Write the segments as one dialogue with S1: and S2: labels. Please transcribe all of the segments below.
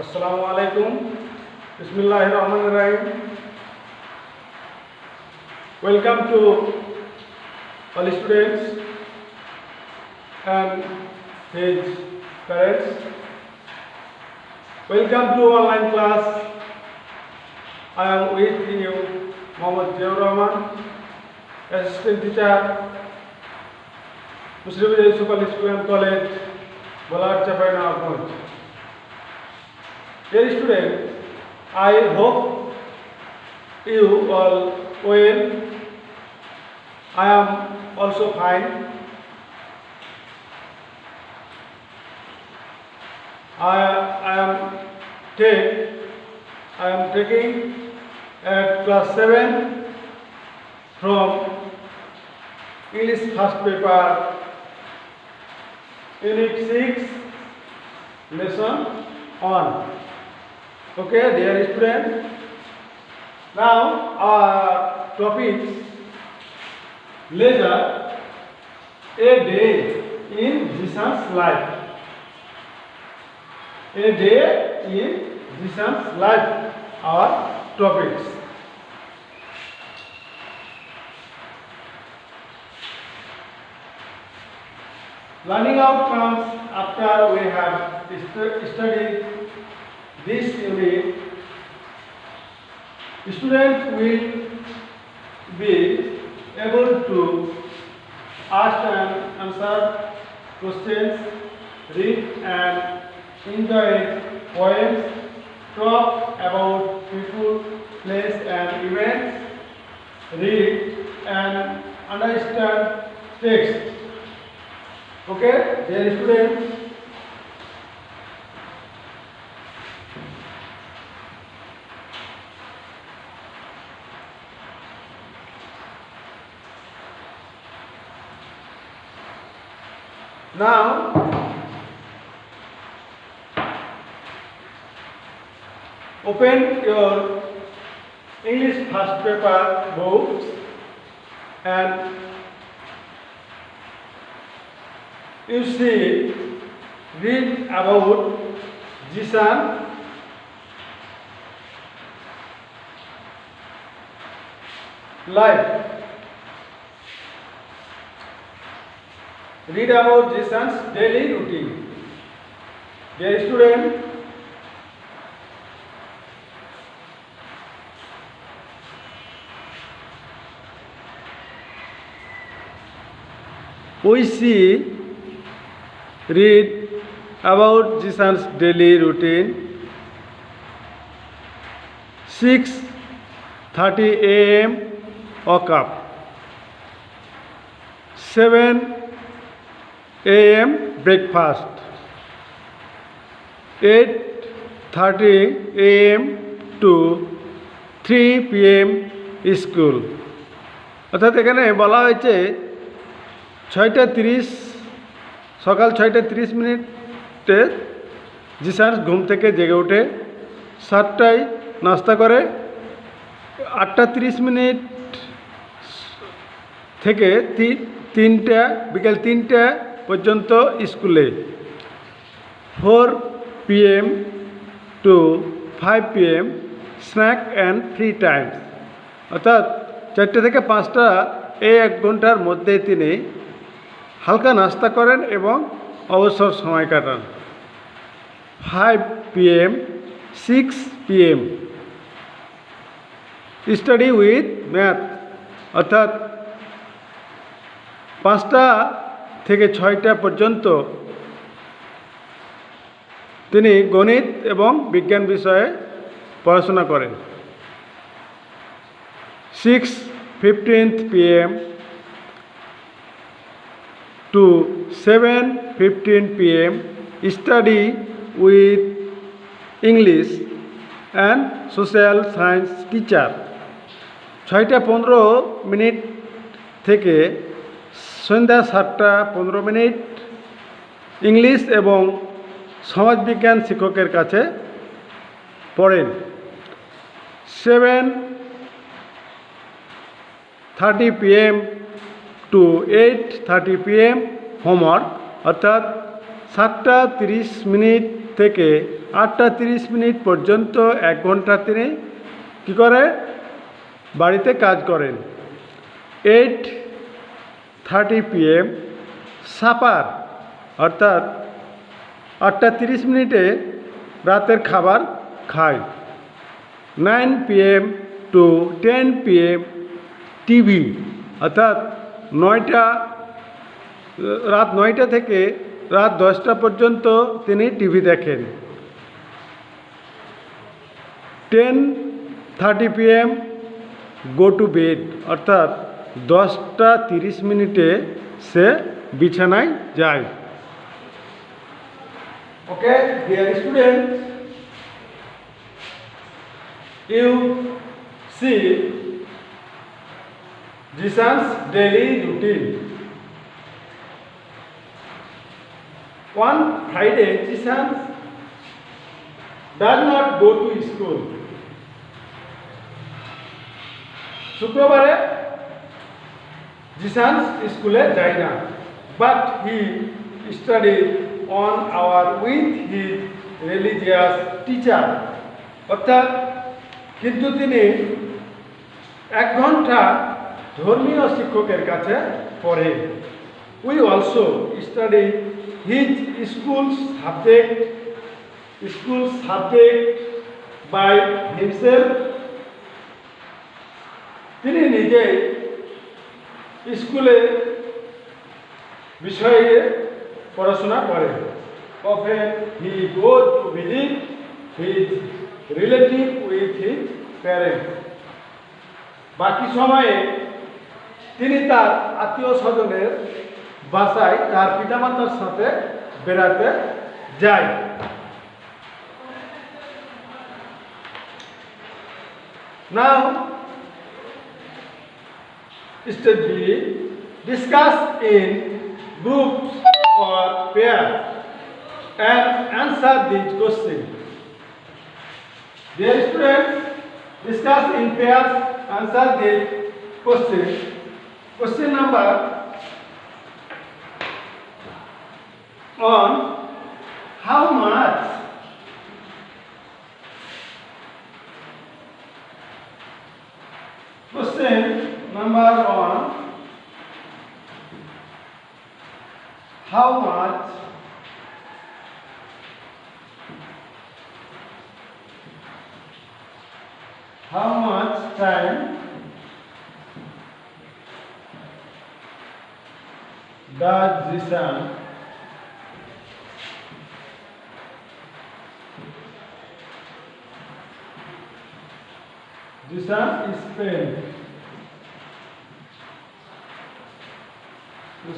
S1: Assalamu alaikum. Bismillahirrahmanirrahim. Welcome to all students and his parents. Welcome to online class. I am with you, Mohammad Ziaur Rahman, Assistant Teacher, Muslim Yusuf Ali School and College, Balad Chapaina. Dear student, I hope you all well. I am also fine. I am taking at class 7 from English first paper, Unit 6, lesson 1. Okay, dear student. Now our topic leisure, a day in Jesus' life. A day in Jesus' life. Our topics. Learning outcomes after we have studied this unit, students will be able to ask and answer questions, read and enjoy poems, talk about people, place and events, read and understand text. Okay, dear students. Now, open your English first paper books and you see, read about Jesus life. Read about Jesus daily routine. Dear student, we see, read about Jesus daily routine. 6:30 a.m. woke up. 7 a.m. breakfast. 8:30 a.m. to 3 p.m. school. অর্থাৎ এখানে বলা হয়েছে 6:30 সকাল 6:30 Jesus ঘুম থেকে জেগে ওঠে, 7টায় নাস্তা করে, 8:30 থেকে বিকেল 3টা পর্যন্ত স্কুলে। 4 p.m. to 5 p.m. Snack and free Times. অর্থাৎ 4টে থেকে 5টা এই 1 ঘন্টার মধ্যে তিনি হালকা নাস্তা করেন এবং অবসর সময় কাটান। 5 p.m. 6 p.m. Study with math. অর্থাৎ 5টা থেকে 6টা পর্যন্ত তিনি গণিত এবং বিজ্ঞান বিষয়ে পড়াশোনা করেন। 6:15 p.m. to 7:15 p.m. study with English and social science teacher. 6:15 থেকে সন্ধ্যা 7:15 ইংলিশ এবং সমাজবিজ্ঞান শিক্ষকের কাছে পড়েন। 7:30 p.m. to 8:30 p.m. হোমওয়ার্ক। অর্থাৎ 7:30 থেকে 8:30 পর্যন্ত 1 ঘন্টা তিনি কী করে বাড়িতে কাজ করেন। 8:30 PM সাপার, অর্থাৎ 8:30 রাতের খাবার খায়। 9 PM to 10 PM টিভি, অর্থাৎ রাত 9টা থেকে রাত 10টা পর্যন্ত তিনি টিভি দেখেন। 10:30 PM গো টু বেড, অর্থাৎ 10:30 সে বিছানায় যায়। Okay dear student, you see Jishan's daily routine. One Friday, Jishan does not go to school. শুক্রবারে Jishan স্কুলে যায় না, but he studied on hour with his religious teacher. অর্থাৎ কিন্তু তিনি 1 ঘন্টা ধর্মীয় শিক্ষকের কাছে পড়ে। We also study his school subject by himself. তিনি নিজে স্কুলে বিষয়ে পড়াশোনা করেন। Often he goes to visit his relative with his parents. বাকি সময়ে তিনি তার আত্মীয় স্বজনের বাসায় তার পিতামাতার সাথে বেড়াতে যায়। Now, step B, discuss in groups or pairs and answer these questions. Dear students, discuss in pairs, answer the question. Question number 1, how much question number 1, how much time does Jishan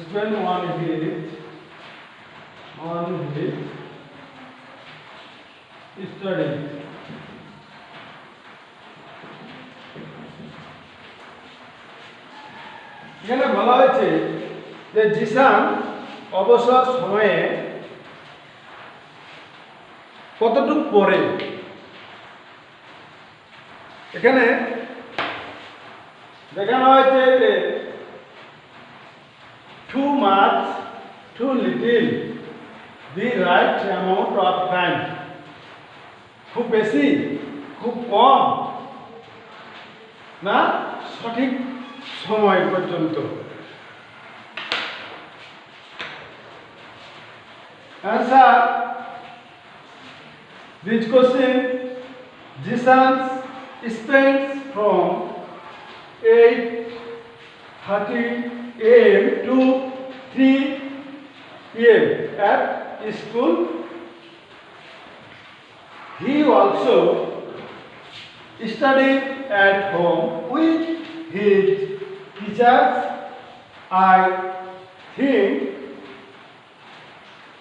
S1: spend on his study? এখানে বলা হয়েছে যে জিসান অবসর সময়ে কতটুকু পড়ে। এখানে দেখানো হয়েছে যে too much, too little, the right amount of time. খুব বেশি, খুব কম, না সঠিক সময় পর্যন্ত। Answer this question. Jishan spends from 8:30 AM to 3 PM at school. He also studied at home with his teachers. I think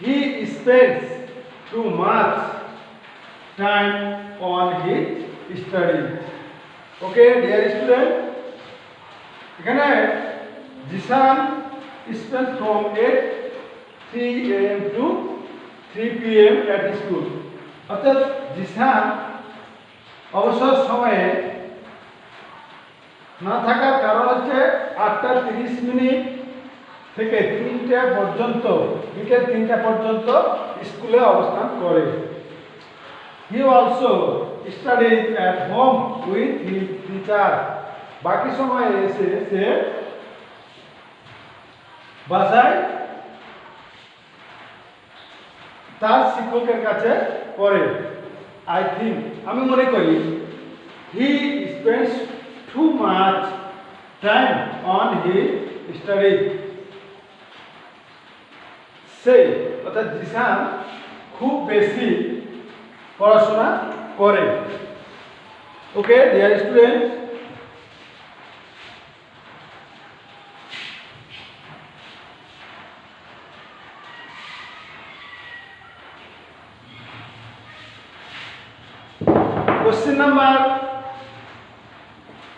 S1: he spends too much time on his study. Okay, dear student, এখানে Jisan spends from 8:03 AM to 3 PM at school. অর্থাৎ জিসান অবসর সময়ে না থাকার কারণ হচ্ছে 8:30 থেকে 3টা পর্যন্ত, বিকেল 3টা পর্যন্ত স্কুলে অবস্থান করে। He also studies at home with his teacher. বাকি সময় এসে সে বাসায় তার শিক্ষকের কাছে পড়ে। I think আমি মনে করি he spends too much time on his study. সে অর্থাৎ জিসান খুব বেশি পড়াশোনা করে। Okay dear student, question number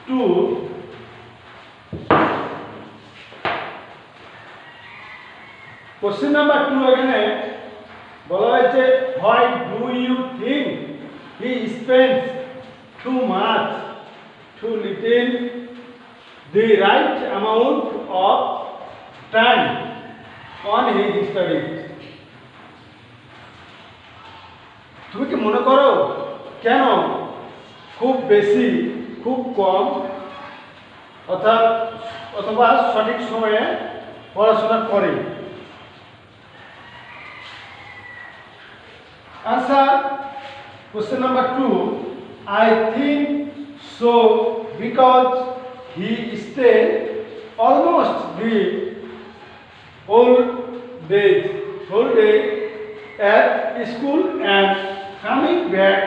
S1: 2. Question number 2 এখানে বলা হয়েছে why do you think he spends too much, too little, the right amount of time on his studies? তুমি কি মনে করো কেন খুব বেশি খুব কম অথবা সঠিক সময়ে পড়াশোনা করে? Answer question number 2. I think so because he stayed almost the whole day at school and coming back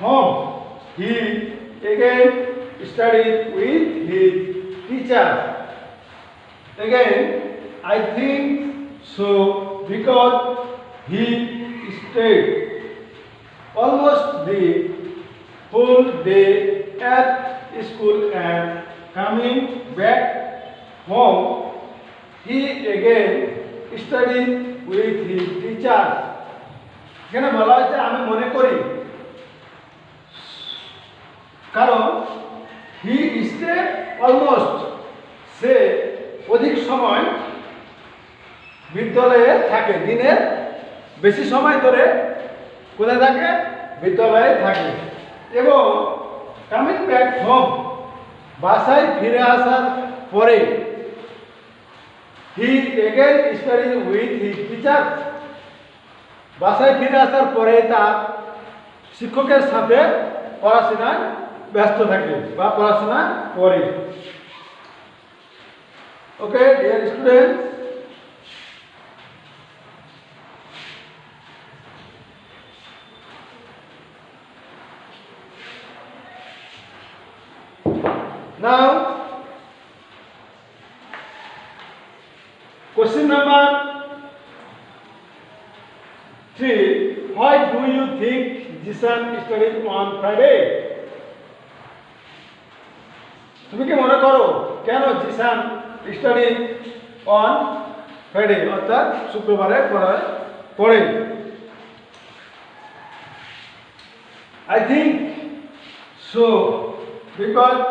S1: home he again studied with his teacher. Again, I think so because he stayed almost the whole day at school and coming back home he again studied with his teacher. এখানে বলা হয়েছে আমি মনে করি, কারণ হি stay almost সে অধিক সময় বিদ্যালয়ে থাকে, দিনের বেশি সময় ধরে কোথায় থাকে? বিদ্যালয়ে থাকে। এবং কামিং ব্যাক হোম বাসায় ফিরে আসার পরে he again study with his teacher, বাসায় ফিরে আসার পরে তার শিক্ষকের সাথে পড়াশোনায় ব্যস্ত থাকে বা পড়াশোনা করে। Okay dear student, now question number 3. Why do you think Jisan studied on Friday? তুমি কি মনে করো কেন জিসান স্টাডি অন ফ্রাইডে অর্থাৎ শুক্রবারে পড়ে? I think so because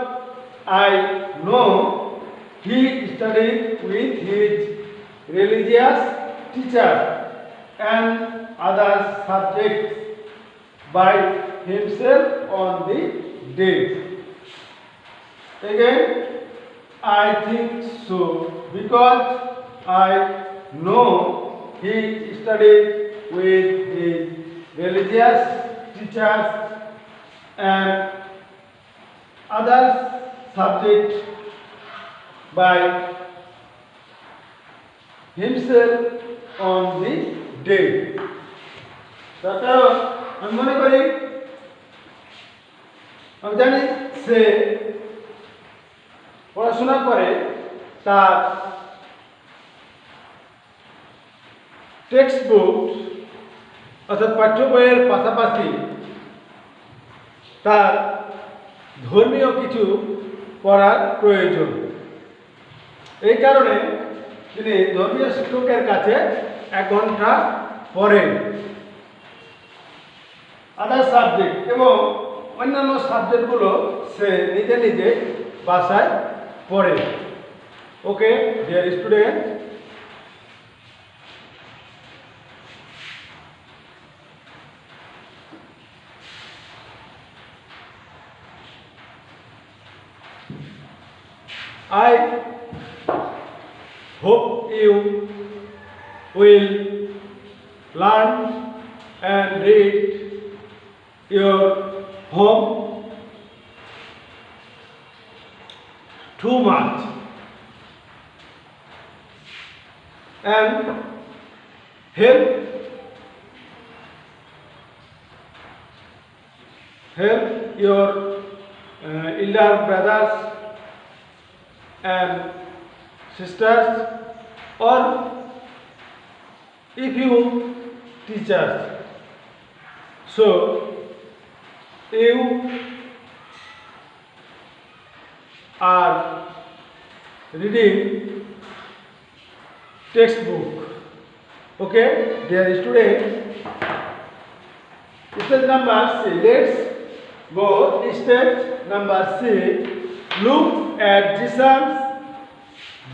S1: I know he studied with his religious teacher and other subjects by himself on the day. Again, I think so because I know he studied with his religious teachers and other subjects by himself on the day. তার কারণ আমি মনে করি, আমি জানি সে পড়াশোনা করে তার টেক্সট বুক অর্থাৎ পাঠ্য বইয়ের পাশাপাশি তার ধর্মীয় কিছু পড়ার প্রয়োজন। এই কারণে তিনি ধর্মীয় শিক্ষকের কাছে 1 ঘন্টা পড়েন। আদার সাবজেক্ট এবং অন্যান্য সাবজেক্টগুলো সে নিজে নিজে বাসায় পড়ে। Okay dear student, I hope you will learn and read your home too much and help your elder brothers and sisters, or if you teachers. So you are reading textbook. Okay, dear student, stage number C. Let's go stage number C. Look at Jishan's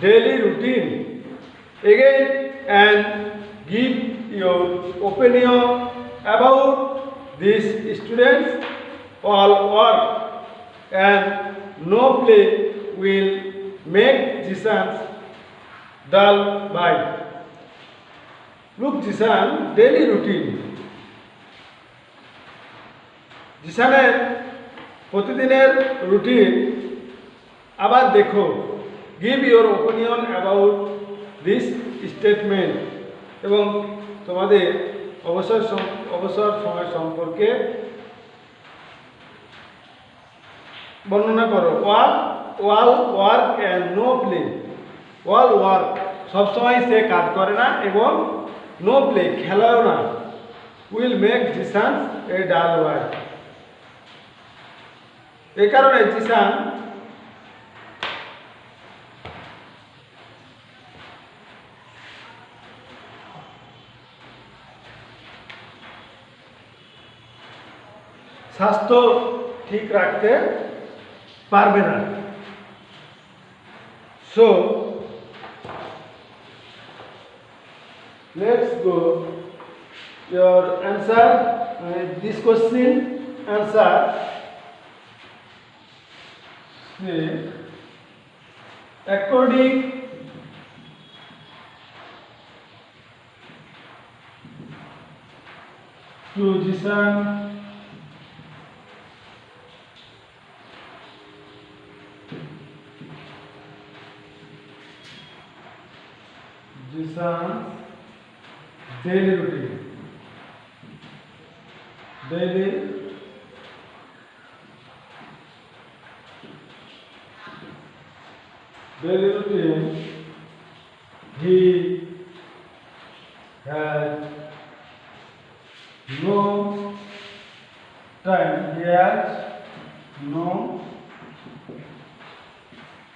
S1: daily routine again and give your opinion about this student's all work, and no play will make Jishan's dull by. Look Jishan daily routine. জিসানের প্রতিদিনের routine আবার দেখো, give your opinion about this statement, এবং তোমাদের অবসর সময় সম্পর্কে বর্ণনা করো। All work and no play. All work সবসময় সে কাজ করে না, এবং নো প্লে খেলাও না। উইল মেক জিসান এ ডাল ওয়ার্ক। এই কারণে জিসান স্বাস্থ্য ঠিক রাখতে পারবে না। So let's go your answer, this question answer. According to Jishan, daily routine. Daily routine. He has no time. He has no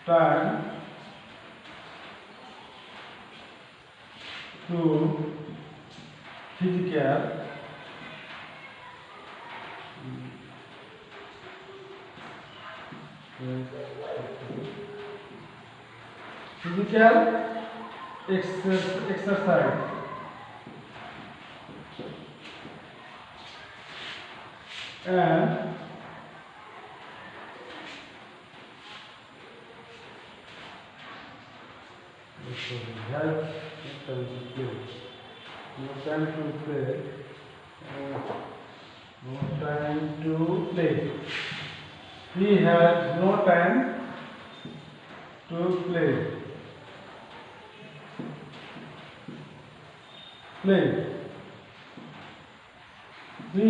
S1: time to physical exercise and help no time to play. No time to play. He has no time to play. Play. He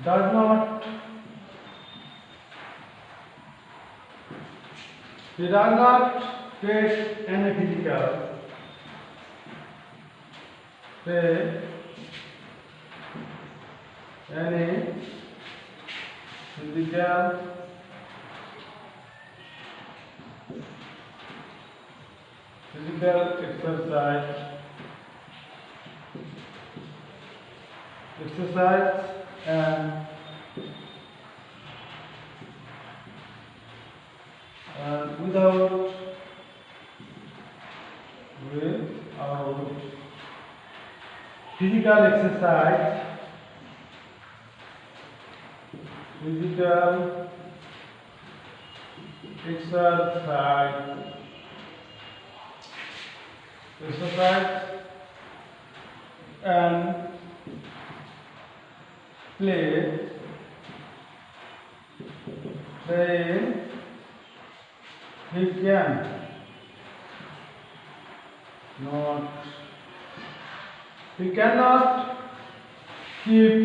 S1: does not take any physical physical exercise and without physical exercise, physical exercise and play. Then he cannot keep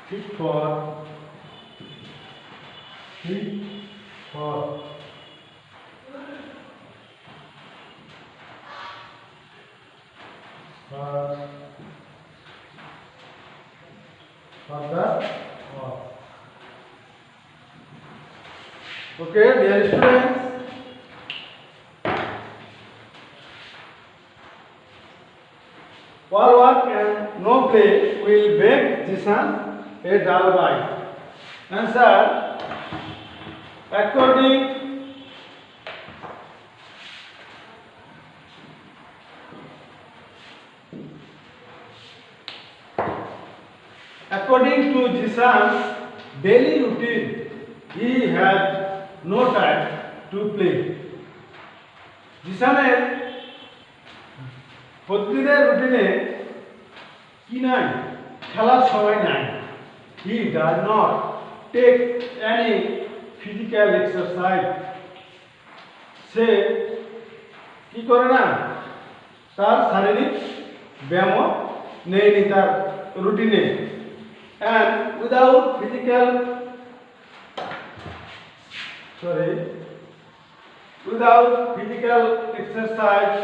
S1: fit for the work. Okay, dear students, all work and no play will make Jishan a dull boy. Answer: according to Jishan's daily routine, he had no time to play. জিসানের প্রতিদিনের রুটিনে কি নাই? খেলার সময় নাই। He does not take any physical exercise. সে কি করে না? তার শারীরিক ব্যায়াম নেয়নি তার রুটিনে। And without physical exercise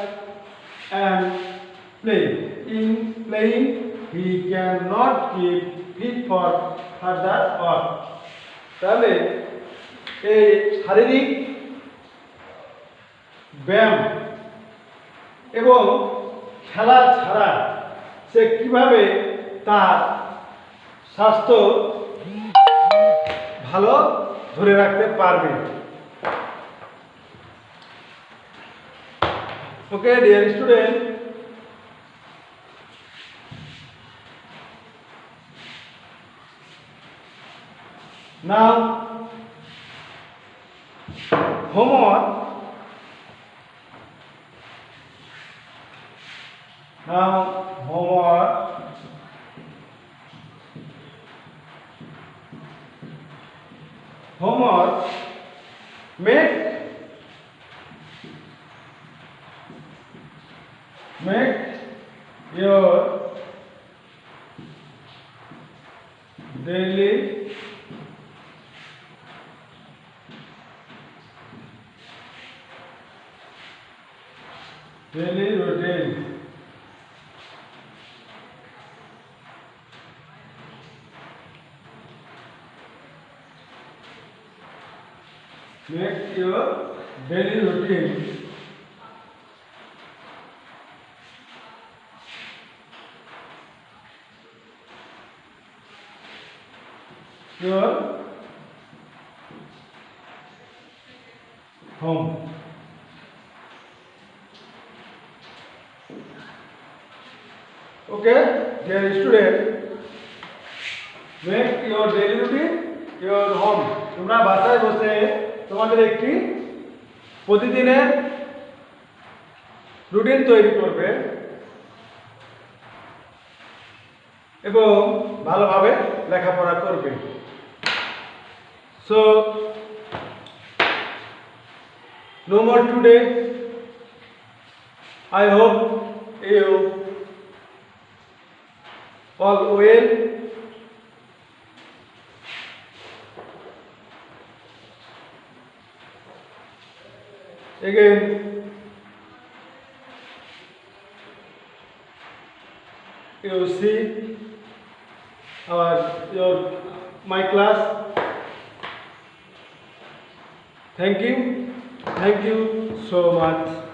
S1: and play, in playing he cannot keep fit for further work. তাহলে এই শারীরিক ব্যায়াম এবং খেলা ছাড়া সে কিভাবে তার স্বাস্থ্য ভালো ধরে রাখতে পারবে? Okay dear student, now homework. Homework. Make your daily routine. Make your daily routine your home. Okay, dear student, make your daily routine your home. তোমরা বাসায় বসে তোমাদের একটি প্রতিদিনের রুটিন তৈরি করবে এবং ভালোভাবে লেখাপড়া করবে। So no more today. I hope you all well. Again, you see my class. Thank you so much.